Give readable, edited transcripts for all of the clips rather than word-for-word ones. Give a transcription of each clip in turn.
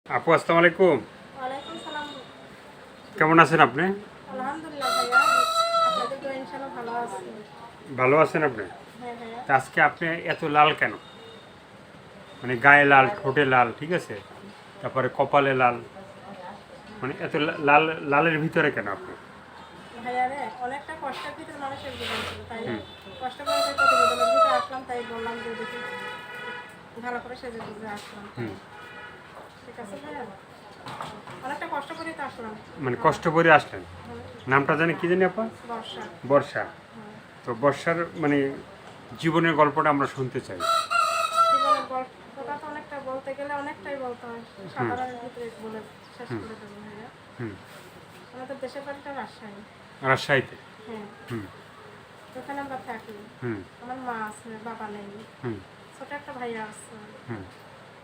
আপু আসসালামু আলাইকুম। ওয়ালাইকুম সালাম। কেমন আছেন আপনি? আলহামদুলিল্লাহ ভাইয়া, আপনাদের তো ইনশাআল্লাহ ভালো আছি। ভালো আছেন আপনি? হ্যাঁ ভাইয়া। তা আজকে আপনি এত লাল কেন? মানে গায়ে লাল, ঠোঁটে লাল, ঠিক আছে, তারপরে কপালে লাল, মানে এত লাল, লালের ভিতরে কেন আপনি? ভাইয়া রে, অনেকটা কষ্টের ভিতরে মানুষের জীবন ছিল, তাই না? হুম কষ্ট করে যে প্রতিবেদনের ভিতরে আসলাম, তাই বললাম যে দেখি ভালো করে সেজে গুজে আসলাম। হুম ঠিক আছে ভাইয়া, অনেকটা কষ্ট করে তো আসলাম। মানে কষ্ট করে আসলেন। হ্যাঁ, নামটা জানি কি জানি আপা? বর্ষা। বর্ষা। হ্যাঁ। তো বর্ষার মানে জীবনের গল্পটা আমরা শুনতে চাই। জীবনের গল্পটা তো অনেকটা বলতে গেলে অনেকটাই বলতে হয়, হুম সাধারণের ভিতরে বলে শেষ হুম করে দেবো ভাইয়া। হুম আমাদের দেশের বাড়িটা রাজশাহী। রাজশাহীতে। হ্যাঁ, হুম ওখানে আমরা থাকি। হুম আমার মা আছে, বাবা নেই, হুম ছোট একটা ভাইয়া আছে, হুম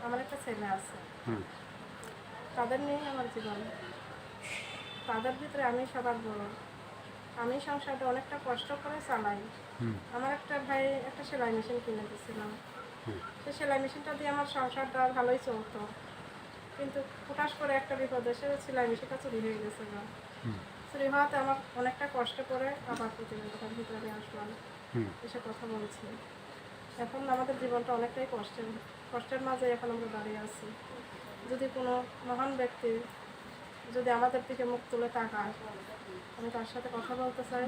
আমার একটা ছেলে আছে। হুম তাদের নিয়েই আমার জীবন। তাদের ভিতরে আমি সবার বড়। আমি সংসারটা অনেকটা কষ্ট করে চালাই। হুম আমার একটা ভাই একটা সেলাই মেশিন কিনে দিয়েছিলাম। হুম সেই সেলাই মেশিনটা দিয়ে আমার সংসারটা ভালোই চলতো, কিন্তু হঠাৎ করে একটা বিপদ এসে সেলাই মেশিনটা চুরি হয়ে গেছে না। হুম চুরি হওয়াতে আমার অনেকটা কষ্ট করে আবার প্রতিযোগিতার ভিতরে আসলাম, হুম এসে কথা বলছি। এখন আমাদের জীবনটা অনেকটাই কষ্টের, কষ্টের মাঝে এখন আমরা দাঁড়িয়ে আছি। যদি কোনো মহান ব্যক্তি যদি আমাদের দিকে মুখ তুলে তাকায়, আমি তার সাথে কথা বলতে চাই।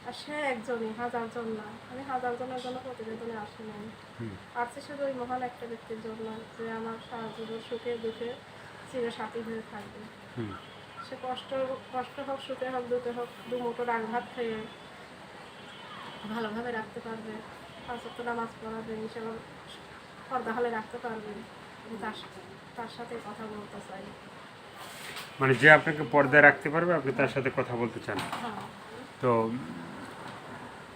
আর সে একজনই, হাজারজন না। আমি হাজারজনের জন্য প্রতিবেদনে আসিনি, হুম আসছি শুধু ওই মহান একটা ব্যক্তির জন্য, যে আমার সারা জীবন সুখে দুঃখে চিরসাথী হয়ে থাকবে। হুম সে কষ্ট কষ্ট হোক, সুখে হোক, দুঃখে হোক, দুমুঠো ডাক ভাত খেয়ে ভালোভাবে রাখতে পারবে, পাঁচ ওয়াক্ত নামাজ পড়াবে, ইনশাআল্লাহ পর্দা হলে রাখতে পারবে। আমি তার সাথে কথা বলতে চাই। মানে যে আপনাকে পর্দায় রাখতে পারবে আপনি তার সাথে কথা বলতে চান। হ্যাঁ। তো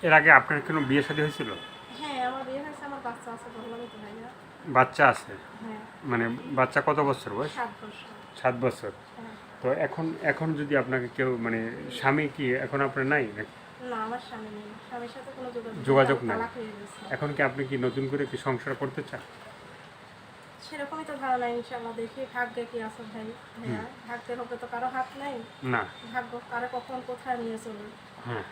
এর আগে আপনার কোনো বিয়ে শাদী হয়েছিল? হ্যাঁ, আমার বিয়ে হয়েছে, আমার বাচ্চা আছে, বললামই তো ভাইয়া। বাচ্চা আছে? হ্যাঁ, মানে বাচ্চা কত বছর বয়স? 7 বছর। 7 বছর। হ্যাঁ। তো এখন এখন যদি আপনাকে কেউ মানে স্বামী কি এখন আপনার নাই নাকি? না, আমার স্বামী নেই। স্বামীর সাথে কোনো যোগাযোগ নাই? তালাক হয়ে গেছে। এখন কি আপনি কি নতুন করে কি সংসার করতে চান? সেরকমই তো ধারণা, ইনশাআল্লাহ দেখি ভাগ্যে কি আছে ভাইয়া। ভাগ্যের হবে তো কারো হাত নেই। না। ভাগ্য কারে কখন কোথায় নিয়ে চলে। হ্যাঁ।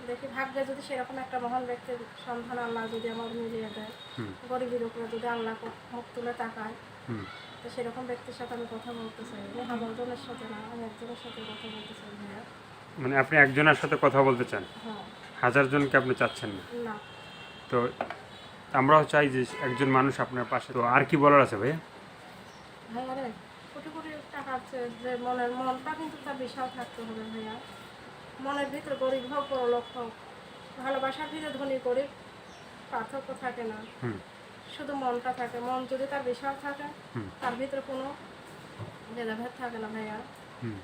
দেখি ভাগ্যে যদি সেরকম একটা মহান ব্যক্তির সন্ধান আল্লাহ যদি আমার মিলিয়ে দেয়, হুম গরিবের উপরে যদি আল্লাহ মুখ তুলে তাকায়, হুম তো সেরকম ব্যক্তির সাথে আমি কথা বলতে চাই। আমি হাজারজনের সাথে না, আমি একজনের সাথে কথা বলতে চাই ভাইয়া। মানে আপনি একজনের সাথে কথা বলতে চান, হ্যাঁ। হাজার জনকে আপনি চাচ্ছেন না? না তো আমরাও চাই যে একজন মানুষ আপনার পাশে। তো আর কি বলার আছে ভাইয়া? ভাইয়া রে, কোটি কোটি টাকা আছে, যে মনটা কিন্তু তার বিশাল থাকতে হবে ভাইয়া। মনের ভিতরে গরিব হোক বড় লোক হোক, ভালোবাসার ভিতরে ধনী গরিব পার্থক্য থাকে না, হুম শুধু মনটা থাকে। মন যদি তার বিশাল থাকে, হুম তার ভিতরে কোনো ভেদাভেদ থাকে না ভাইয়া। হুম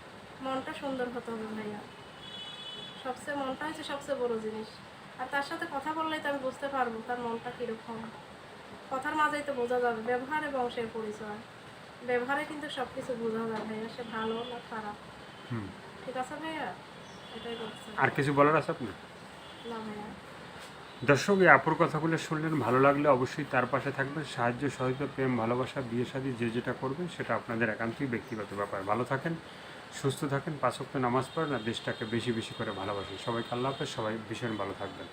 মনটা সুন্দর হতে হবে ভাইয়া। সবচেয়ে মনটা হচ্ছে সবচেয়ে বড় জিনিস। আর তার সাথে কথা বললেই তো আমি বুঝতে পারবো তার মনটা কীরকম। কথার মাঝেই তো বোঝা যাবে, ব্যবহারে বংশের পরিচয়। ব্যবহারে কিন্তু সব কিছু বোঝা যায় ভাইয়া, সে ভালো না খারাপ। হুম ঠিক আছে ভাইয়া, এটাই বলছি। আর কিছু বলার আছে আপনার? না ভাইয়া। দর্শক, এই আপুর কথাগুলো শুনলেন, ভালো লাগলে অবশ্যই তার পাশে থাকবেন। সাহায্য, সহযোগিতা, প্রেম, ভালোবাসা, বিয়ে শাদী যে যেটা করবেন সেটা আপনাদের একান্তই ব্যক্তিগত ব্যাপার। ভালো থাকেন, সুস্থ থাকেন, 5 ওয়াক্ত নামাজ পড়েন আর দেশটাকে বেশি বেশি করে ভালোবাসেন। সবাইকে আল্লাহ হাফেজ, সবাই ভীষণ ভালো থাকবেন।